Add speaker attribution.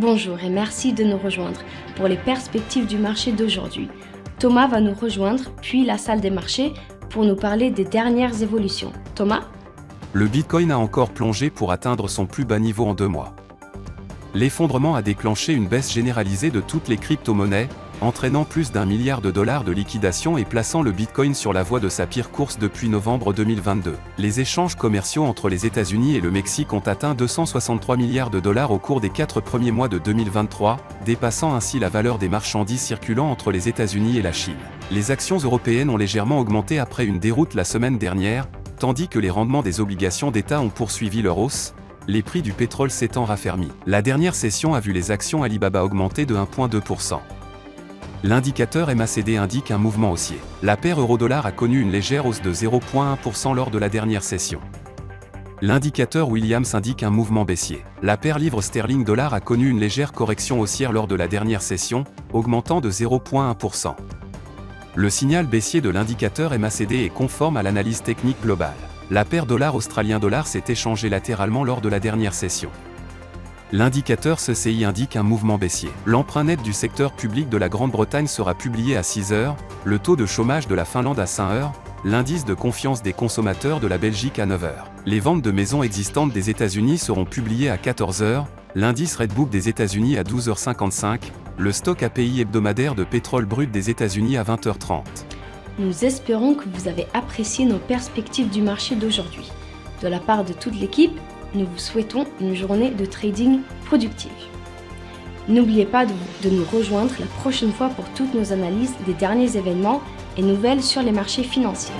Speaker 1: Bonjour et merci de nous rejoindre pour les perspectives du marché d'aujourd'hui. Thomas va nous rejoindre, puis la salle des marchés, pour nous parler des dernières évolutions. Thomas ?
Speaker 2: Le Bitcoin a encore plongé pour atteindre son plus bas niveau en 2 mois. L'effondrement a déclenché une baisse généralisée de toutes les crypto-monnaies, entraînant plus d'1 milliard de dollars de liquidation et plaçant le Bitcoin sur la voie de sa pire course depuis novembre 2022. Les échanges commerciaux entre les États-Unis et le Mexique ont atteint 263 milliards de dollars au cours des 4 premiers mois de 2023, dépassant ainsi la valeur des marchandises circulant entre les États-Unis et la Chine. Les actions européennes ont légèrement augmenté après une déroute la semaine dernière, tandis que les rendements des obligations d'État ont poursuivi leur hausse, les prix du pétrole s'étant raffermis. La dernière session a vu les actions Alibaba augmenter de 1,2%. L'indicateur MACD indique un mouvement haussier. La paire euro-dollar a connu une légère hausse de 0,1% lors de la dernière session. L'indicateur Williams indique un mouvement baissier. La paire livre sterling-dollar a connu une légère correction haussière lors de la dernière session, augmentant de 0,1%. Le signal baissier de l'indicateur MACD est conforme à l'analyse technique globale. La paire dollar-australien-dollar s'est échangée latéralement lors de la dernière session. L'indicateur CCI indique un mouvement baissier. L'emprunt net du secteur public de la Grande-Bretagne sera publié à 6 h, le taux de chômage de la Finlande à 5 h, l'indice de confiance des consommateurs de la Belgique à 9 h. Les ventes de maisons existantes des États-Unis seront publiées à 14 h, l'indice Redbook des États-Unis à 12h55, le stock API hebdomadaire de pétrole brut des États-Unis à 20h30.
Speaker 1: Nous espérons que vous avez apprécié nos perspectives du marché d'aujourd'hui. De la part de toute l'équipe, nous vous souhaitons une journée de trading productive. N'oubliez pas de nous rejoindre la prochaine fois pour toutes nos analyses des derniers événements et nouvelles sur les marchés financiers.